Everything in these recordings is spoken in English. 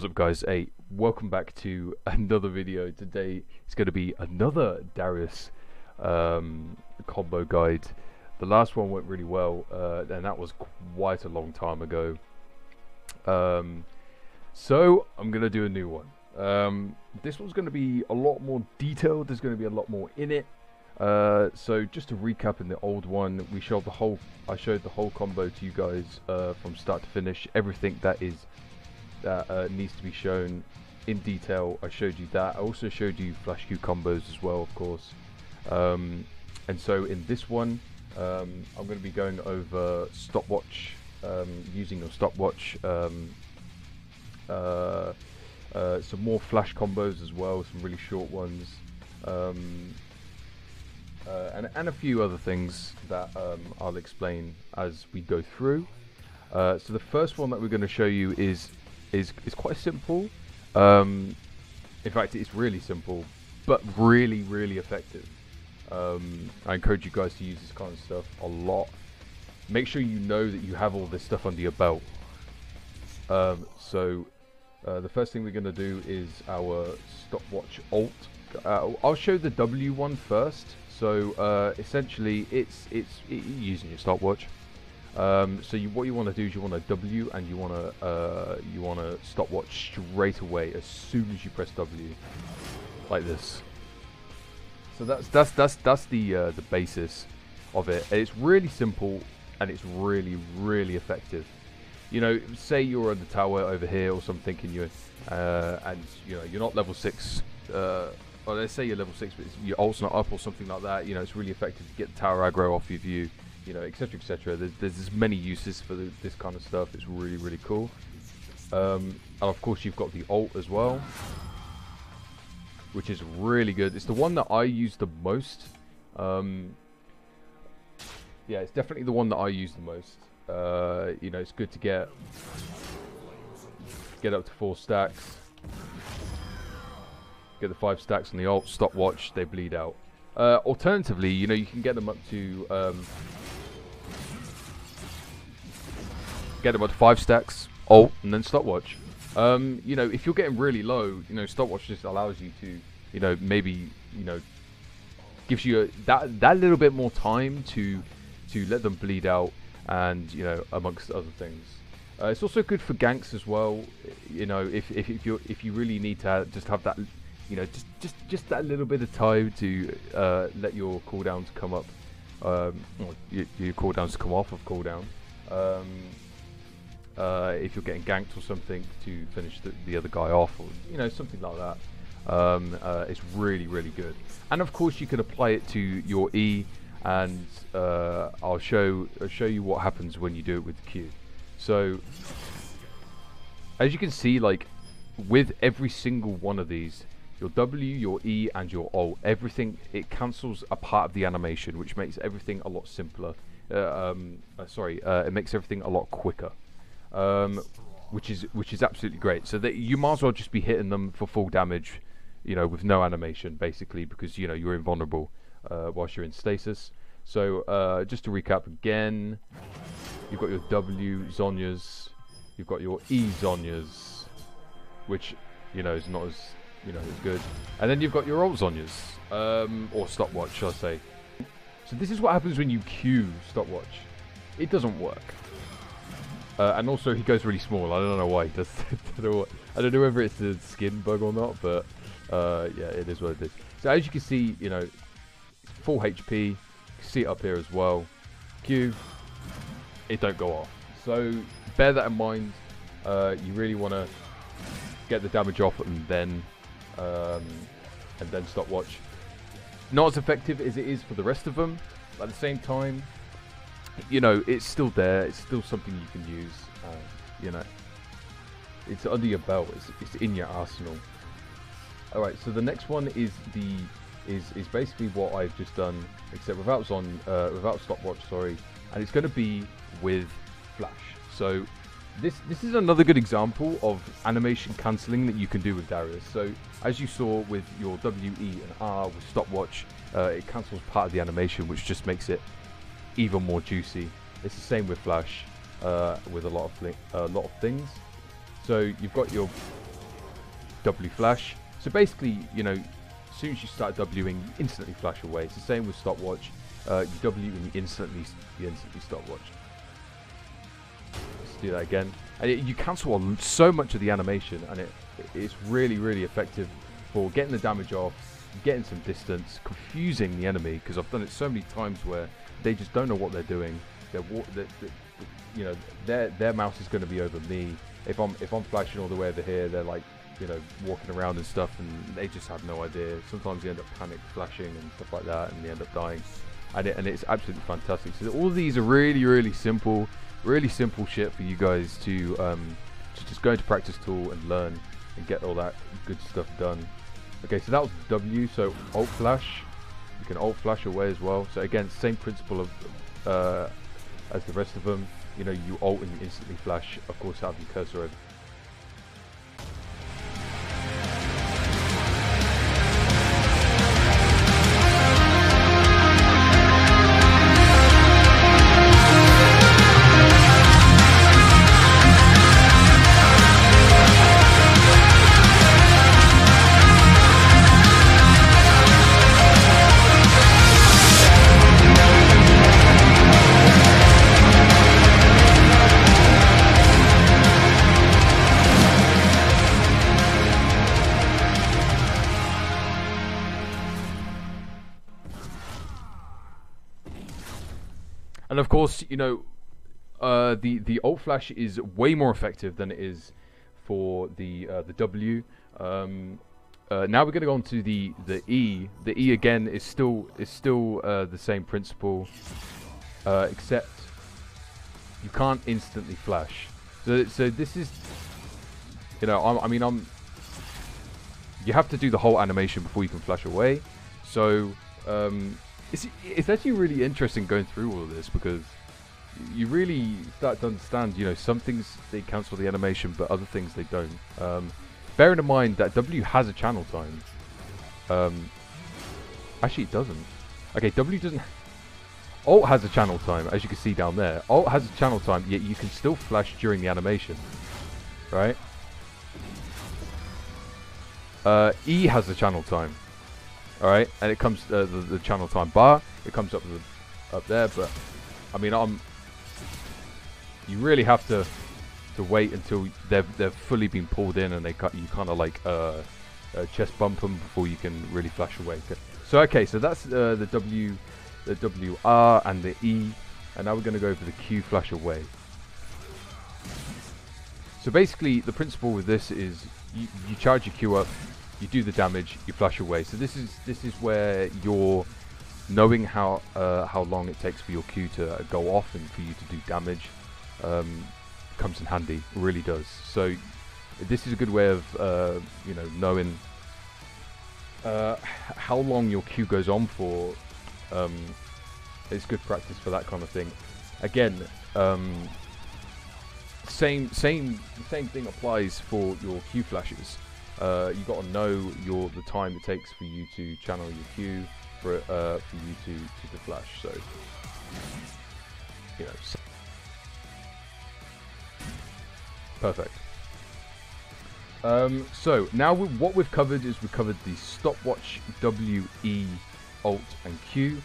What's up, guys? Hey, welcome back to another video. Today it's going to be another Darius combo guide. The last one went really well, and that was quite a long time ago. So I'm going to do a new one. This one's going to be a lot more detailed. There's going to be a lot more in it. So just to recap, in the old one, I showed the whole combo to you guys from start to finish. Everything that needs to be shown in detail, I showed you that. I also showed you flash Q combos as well, of course. And so in this one, I'm going to be going over Stopwatch, using your Stopwatch, some more flash combos as well, some really short ones, and a few other things that I'll explain as we go through. So the first one that we're going to show you is quite simple. In fact, it's really simple, but really effective. I encourage you guys to use this kind of stuff a lot. Make sure you know that you have all this stuff under your belt. So the first thing we're going to do is our Stopwatch alt. I'll show the W one first. So essentially, it's using your stopwatch. So what you want to do is you want a W, and you want to stopwatch straight away as soon as you press W, like this. So that's the basis of it. It's really simple, and it's really effective. You know, say you're on the tower over here or something, and you're not level 6. Well, let's say you're level 6, but your ult's not up or something like that. You know, it's really effective to get the tower aggro off your view. You know, etc, etc. There's many uses for this kind of stuff. It's really cool. And of course, you've got the ult as well, which is really good. It's the one that I use the most. Yeah, it's definitely the one that I use the most. You know, it's good to get up to 4 stacks. Get the 5 stacks on the ult, stopwatch, they bleed out. Alternatively, you know, you can get them up to 5 stacks, ult, and then stopwatch. You know, if you're getting really low, you know, stopwatch just allows you to, you know, maybe, you know, gives you that little bit more time to let them bleed out, and, you know, amongst other things. It's also good for ganks as well. You know, if you really need to just have that, you know, just that little bit of time to let your cooldowns come up, or your cooldowns come off of cooldown. If you're getting ganked or something, to finish the other guy off, or, you know, something like that. It's really good. And of course, you can apply it to your E, and I'll show you what happens when you do it with Q. So as you can see, like with every single one of these, your W, your E, and your ult, everything, it cancels a part of the animation, which makes everything a lot simpler. It makes everything a lot quicker, which is absolutely great. So that you might as well just be hitting them for full damage, you know, with no animation, basically, because, you know, you're invulnerable whilst you're in stasis. So just to recap again, you've got your W Zhonya's, you've got your E Zhonya's, which, you know, is not as, you know, it's good. And then you've got your ult Zhonya's, or stopwatch, shall I say. So this is what happens when you Q stopwatch. It doesn't work. And also, he goes really small. I don't know why he does. I don't know whether it's a skin bug or not, but yeah, it is what it is. So as you can see, you know, full HP. You can see it up here as well. Q, it don't go off. So bear that in mind. You really want to get the damage off, and then stopwatch. Not as effective as it is for the rest of them, but at the same time, you know, it's still there. It's still something you can use. You know, it's under your belt. It's in your arsenal. All right. So the next one is basically what I've just done, except without stopwatch. Sorry, and it's going to be with flash. So this is another good example of animation cancelling that you can do with Darius. So as you saw with your W, E, and R with stopwatch, it cancels part of the animation, which just makes it even more juicy. It's the same with flash, with a lot of things. So you've got your W flash. So basically, you know, as soon as you start Wing, you instantly flash away. It's the same with Stopwatch. You W and you instantly Stopwatch. Let's do that again. And you cancel on so much of the animation, and it's really, really effective for getting the damage off, getting some distance, confusing the enemy, because I've done it so many times where they just don't know what they're doing. You know, their mouse is going to be over me. If I'm flashing all the way over here, they're like, you know, walking around and stuff, and they just have no idea. Sometimes you end up panic flashing and stuff like that, and they end up dying. And it's absolutely fantastic. So all of these are really, really simple shit for you guys to just go into practice tool and learn and get all that good stuff done. Okay, so that was W. So alt flash, you can alt flash away as well. So again, same principle of as the rest of them. You know, you alt and you instantly flash. Of course, have your cursor over. And of course, you know, the alt flash is way more effective than it is for the W. Now we're going to go on to the E. The E again is still the same principle, except you can't instantly flash. So this is, you know, you have to do the whole animation before you can flash away. So it's actually really interesting going through all of this, because you really start to understand, you know, some things they cancel the animation, but other things they don't. Bearing in mind that W has a channel time. Actually, it doesn't. Okay, W doesn't. Alt has a channel time, as you can see down there. Alt has a channel time, yet you can still flash during the animation, right? E has a channel time. Alright, and it comes the channel time bar. It comes up there, but I mean, you really have to wait until they've fully been pulled in, and you kind of like chest bump them before you can really flash away. So okay, so that's the W, the WR, and the E, and now we're going to go over the Q flash away. So basically, the principle with this is you charge your Q up. You do the damage, you flash away. So this is where you're knowing how long it takes for your Q to go off and for you to do damage comes in handy. It really does. So this is a good way of you know, knowing how long your Q goes on for. It's good practice for that kind of thing. Again, same thing applies for your Q flashes. You got to know the time it takes for you to channel your Q for you to flash. So you know, perfect. So now what we've covered is we've covered the Stopwatch, W, E, Alt, and Q.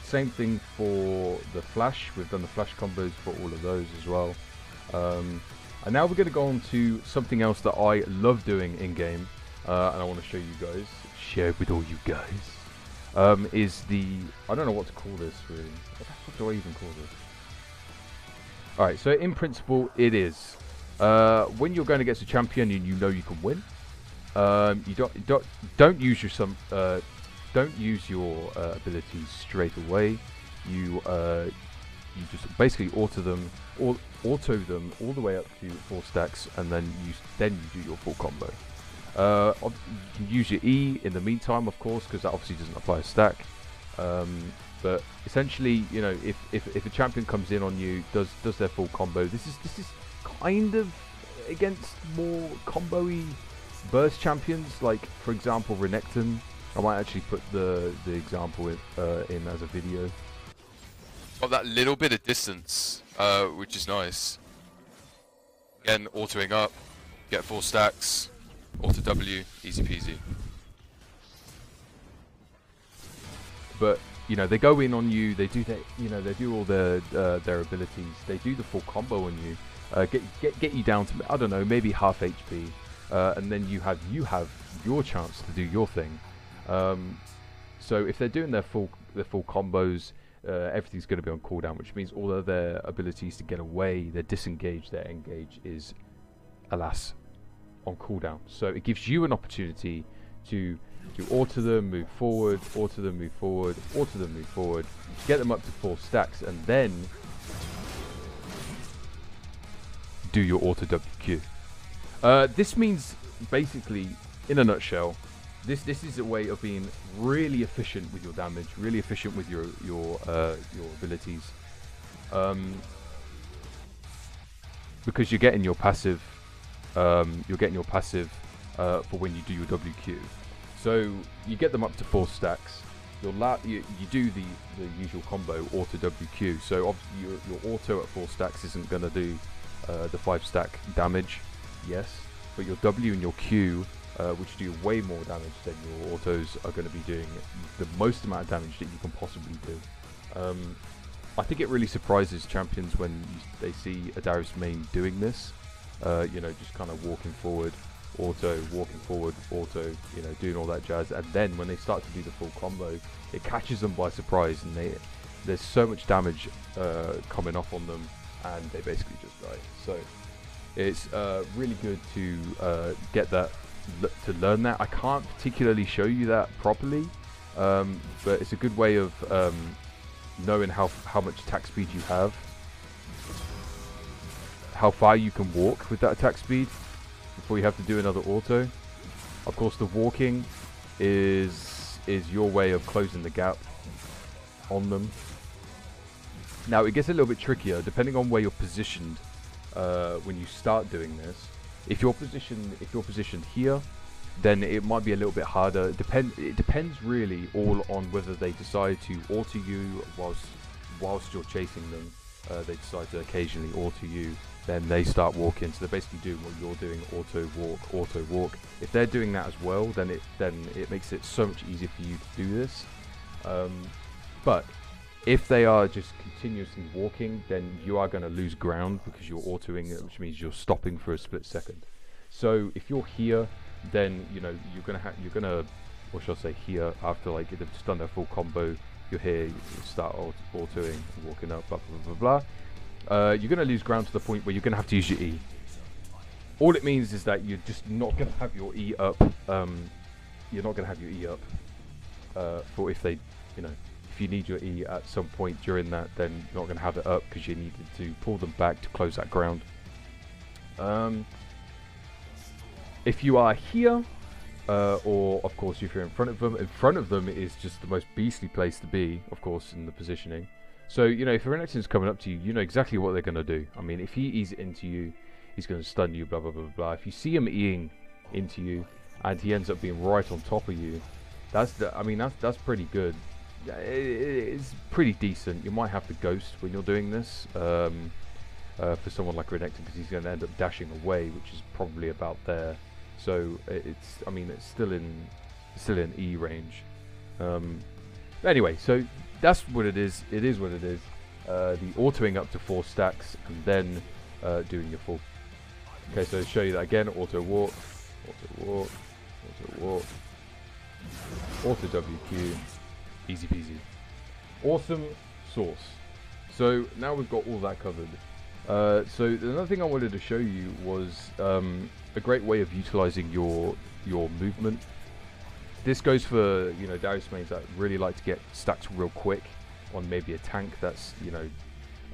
Same thing for the flash. We've done the flash combos for all of those as well. And now we're going to go on to something else that I love doing in game, and I want to show you guys, share with all you guys. Is the, I don't know what to call this really. What the fuck do I even call this? All right, so in principle, it is when you're going against a champion and you know you can win. You don't use your abilities straight away. You just basically auto them all the way up to 4 stacks, and then you do your full combo. You can use your E in the meantime, of course, because that obviously doesn't apply a stack. But essentially, you know, if a champion comes in on you, does their full combo. This is kind of against more combo-y burst champions, like for example Renekton. I might actually put the example in as a video. Got that little bit of distance, which is nice. Again, autoing up, get 4 stacks, Auto W, easy peasy. But you know, they go in on you. They do they do all their abilities. They do the full combo on you. Get you down to, I don't know, maybe half HP, and then you have your chance to do your thing. So if they're doing their full combos, everything's going to be on cooldown, which means all of their abilities to get away, their disengage, their engage is, alas, on cooldown. So it gives you an opportunity to auto them, move forward, auto them, move forward, auto them, move forward, get them up to 4 stacks, and then do your auto WQ. This means, basically, in a nutshell, this is a way of being really efficient with your damage, really efficient with your abilities, because you're getting your passive. For when you do your WQ. So you get them up to 4 stacks. You do the usual combo auto WQ. So obviously your auto at 4 stacks isn't going to do the 5 stack damage, yes, but your W and your Q, which do way more damage than your autos, are going to be doing the most amount of damage that you can possibly do. I think it really surprises champions when they see a Darius main doing this. You know, just kind of walking forward, auto, walking forward, auto, you know, doing all that jazz, and then when they start to do the full combo, it catches them by surprise, and there's so much damage coming off on them, and they basically just die. So it's really good to get that, to learn that. I can't particularly show you that properly, but it's a good way of knowing how much attack speed you have, how far you can walk with that attack speed before you have to do another auto. Of course, the walking is your way of closing the gap on them. Now it gets a little bit trickier depending on where you're positioned when you start doing this. If you're positioned here, then it might be a little bit harder. It depends really all on whether they decide to auto you whilst you're chasing them. They decide to occasionally auto you, then they start walking. So they're basically doing what you're doing, auto walk. If they're doing that as well, then it makes it so much easier for you to do this. But if they are just continuously walking, then you are going to lose ground because you're autoing it, which means you're stopping for a split second. So if you're here, then you know you're gonna, what shall I say, here after like they've just done their full combo. You're here, you start autoing, walking up, blah blah blah blah. You're gonna lose ground to the point where you're gonna have to use your E. All it means is that you're just not gonna have your E up. You're not gonna have your E up for if they, you know, if you need your E at some point during that, then you're not gonna have it up because you needed to pull them back to close that ground. If you are here, or of course if you're in front of them is just the most beastly place to be, of course, in the positioning. So, you know, if your next is coming up to you, you know exactly what they're going to do. I mean, if he E's into you, he's going to stun you, blah, blah, blah, blah. If you see him Eing into you, and he ends up being right on top of you, that's pretty good. It's pretty decent. You might have to ghost when you're doing this, for someone like Renekton, because he's going to end up dashing away, which is probably about there. So it's still in E range. Anyway, so that's what it is. It is what it is. The autoing up to 4 stacks and then doing your full. Okay, so to show you that again: auto walk, auto WQ, easy peasy. Awesome sauce. So now we've got all that covered. So another thing I wanted to show you was a great way of utilizing your movement. This goes for, you know, Darius mains that really like to get stacks real quick on maybe a tank that's, you know,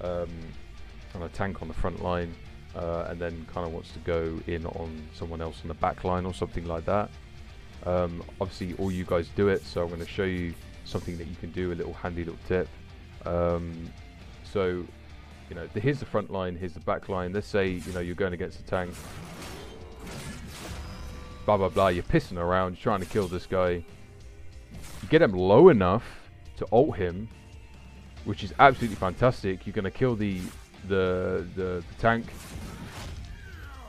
on a tank on the front line, and then kind of wants to go in on someone else on the back line or something like that. Obviously all you guys do it, so I'm going to show you something that you can do, a little handy little tip. So, you know, here's the front line, here's the back line. Let's say, you know, you're going against a tank, blah blah blah, you're pissing around, you're trying to kill this guy. You get him low enough to ult him, which is absolutely fantastic. You're going to kill the tank.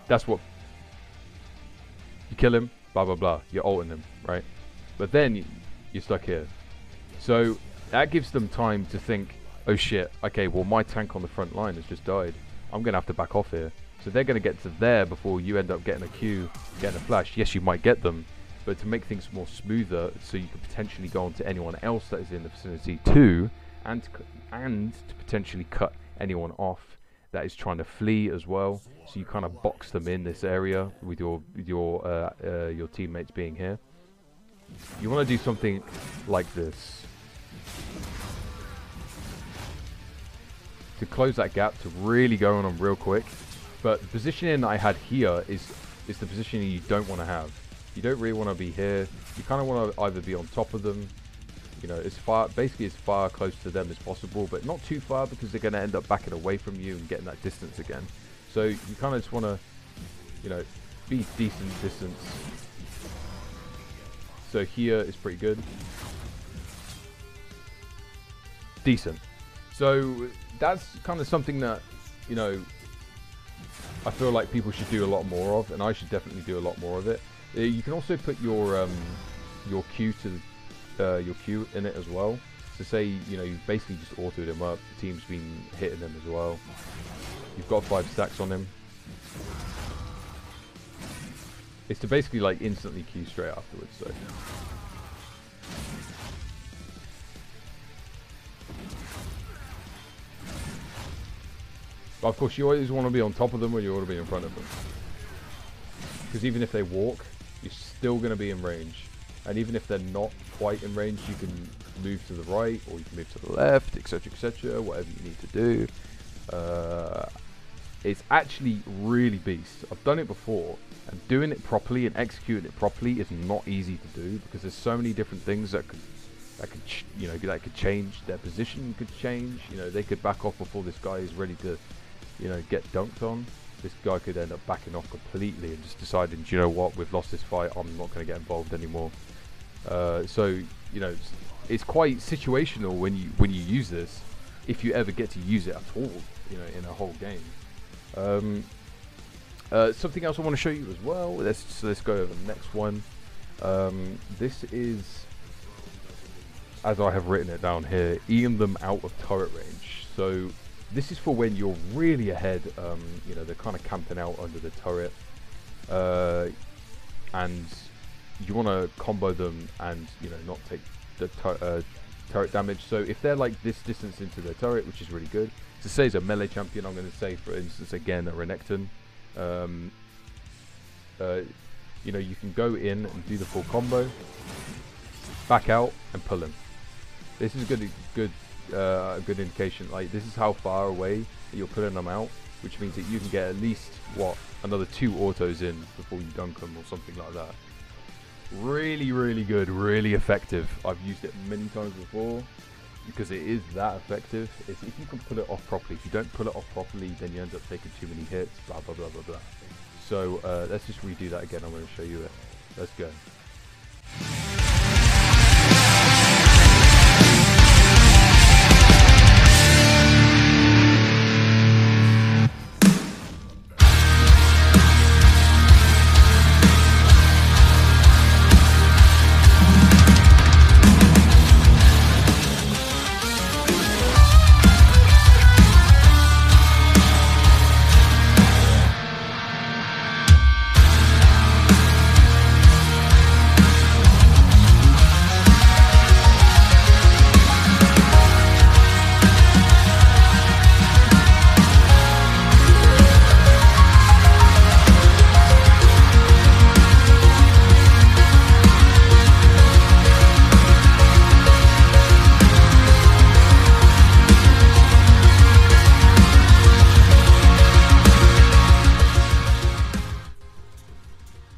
That's what You kill him, blah blah blah. You're ulting him, right? But then you're stuck here. So that gives them time to think, oh shit, okay, well my tank on the front line has just died. I'm going to have to back off here. So they're going to get to there before you end up getting a Q, getting a flash. Yes, you might get them, but to make things more smoother, so you could potentially go on to anyone else that is in the vicinity too, and to potentially cut anyone off that is trying to flee as well. So you kind of box them in this area with your teammates being here. You want to do something like this to close that gap, to really go on them real quick. But the positioning I had here is the positioning you don't want to have. You don't really want to be here. You kind of want to either be on top of them, you know, basically as far close to them as possible, but not too far because they're going to end up backing away from you and getting that distance again. So you kind of just want to, you know, be decent distance. So here is pretty good. Decent. So that's kind of something that, you know, I feel like people should do a lot more of, and I should definitely do a lot more of it. You can also put your Q to your Q in it as well. So say, you know, you've basically just autoed him up. The team's been hitting him as well. You've got 5 stacks on him. It's to basically like instantly Q straight afterwards. So. But of course, you always want to be on top of them when you want to be in front of them. Because even if they walk, you're still going to be in range. And even if they're not quite in range, you can move to the right, or you can move to the left, etc., whatever you need to do. It's actually really beast. I've done it before, and doing it properly and executing it properly is not easy to do, because there's so many different things that could change. Their position could change. You know, they could back off before this guy is ready to, you know, get dunked on. This guy could end up backing off completely and just deciding, do you know what, we've lost this fight, I'm not going to get involved anymore. So, you know, it's quite situational when you use this, if you ever get to use it at all, you know, in a whole game. Something else I want to show you as well. Let's go over the next one. This is, as I have written it down here, eating them out of turret range. So this is for when you're really ahead. You know, they're kind of camping out under the turret, and you want to combo them and, you know, not take the turret damage. So if they're like this distance into their turret, which is really good. To say as a melee champion, I'm going to say, for instance, again, a Renekton. You know, you can go in and do the full combo, back out and pull him. This is a good indication. Like, this is how far away you're pulling them out, which means that you can get at least another 2 autos in before you dunk them or something like that. Really, really good, really effective. I've used it many times before because it is that effective. It's if you can pull it off properly. If you don't pull it off properly, then you end up taking too many hits. Blah blah blah blah blah. So let's just redo that again. I'm going to show you it. Let's go.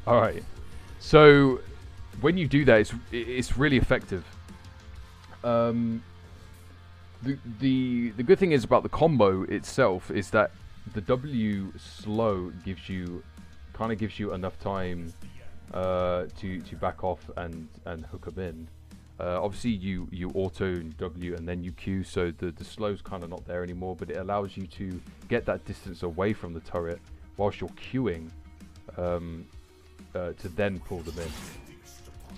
Alright, so when you do that, it's really effective. The good thing is about the combo itself is that the W slow kind of gives you enough time to back off and hook them in. Obviously you auto W and then you Q, so the slow's kind of not there anymore, but it allows you to get that distance away from the turret whilst you're queuing. to then pull them in.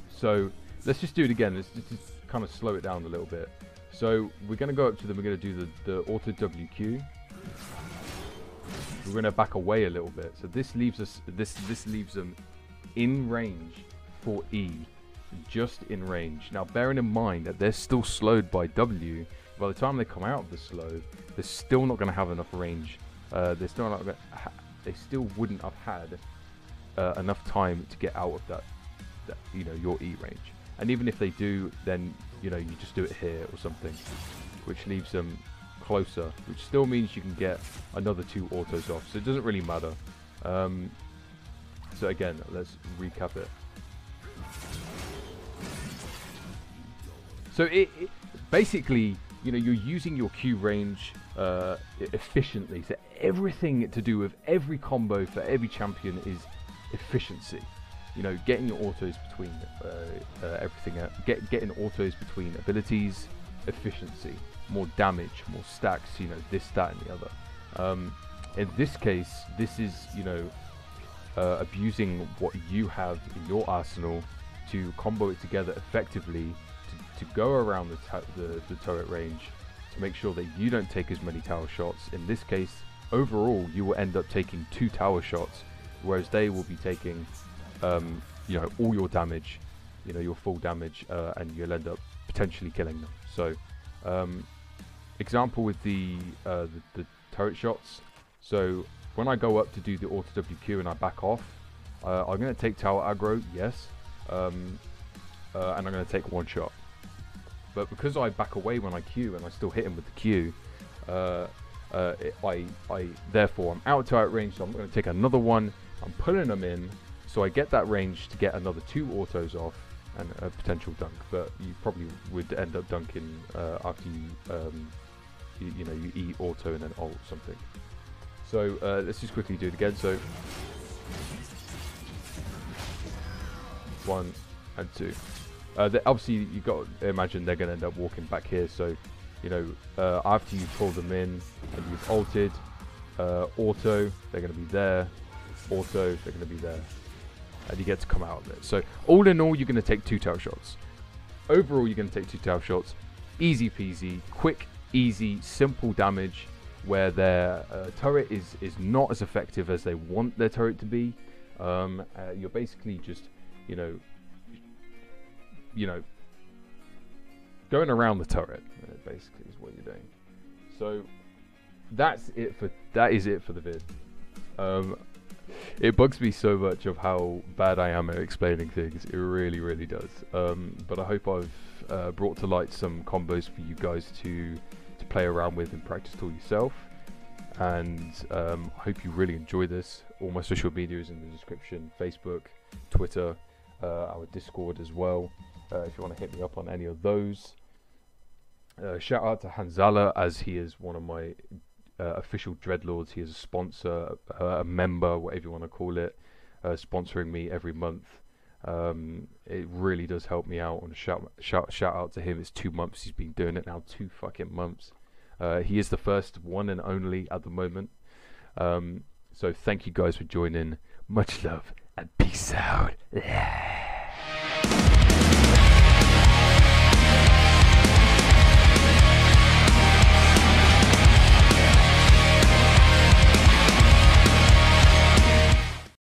So let's just do it again. Let's just kind of slow it down a little bit. So we're going to go up to them. We're going to do the auto WQ. We're going to back away a little bit. So this leaves us. This leaves them in range for E, just in range. Now, bearing in mind that they're still slowed by W. By the time they come out of the slow, they're still not going to have enough range. They're still not. They still wouldn't have had enough time to get out of that, you know, your E range. And even if they do, then you know, you just do it here or something, which leaves them closer, which still means you can get another 2 autos off. So it doesn't really matter. So again, let's recap it. So it basically, you know, you're using your Q range efficiently. So everything to do with every combo for every champion is efficiency. You know, getting your autos between everything, getting autos between abilities, efficiency, more damage, more stacks, you know, this, that, and the other. In this case, this is, you know, abusing what you have in your arsenal to combo it together effectively to go around the turret range to make sure that you don't take as many tower shots. In this case, overall, you will end up taking 2 tower shots, whereas they will be taking you know, all your damage, you know, your full damage, and you'll end up potentially killing them. So example with the turret shots. So when I go up to do the auto WQ and I back off, I'm going to take tower aggro, yes, and I'm going to take 1 shot. But because I back away when I Q and I still hit him with the Q, therefore I'm out of turret range, so I'm going to take another one. I'm pulling them in, so I get that range to get another 2 autos off and a potential dunk. But you probably would end up dunking after you know, you E auto and then ult something. So let's just quickly do it again. So 1 and 2. Obviously, you got to imagine they're going to end up walking back here. So, you know, after you pull them in and you've ulted, auto, they're going to be there. Auto, they're going to be there. And you get to come out of it. So, all in all, you're going to take 2 tower shots. Overall, you're going to take 2 tower shots. Easy peasy, quick, easy, simple damage, where their turret is not as effective as they want their turret to be. You're basically just, you know, going around the turret, basically, is what you're doing. So that is it for the vid. It bugs me so much of how bad I am at explaining things. It really, really does. But I hope I've brought to light some combos for you guys to play around with and practice to yourself. And I hope you really enjoy this. All my social media is in the description: Facebook, Twitter, our Discord as well. If you want to hit me up on any of those. Shout out to Hanzala, as he is one of my official Dreadlords. He is a sponsor, a member, whatever you want to call it, sponsoring me every month. It really does help me out. And shout out to him. It's 2 months he's been doing it now. 2 fucking months. He is the first one and only at the moment. So thank you guys for joining. Much love and peace out.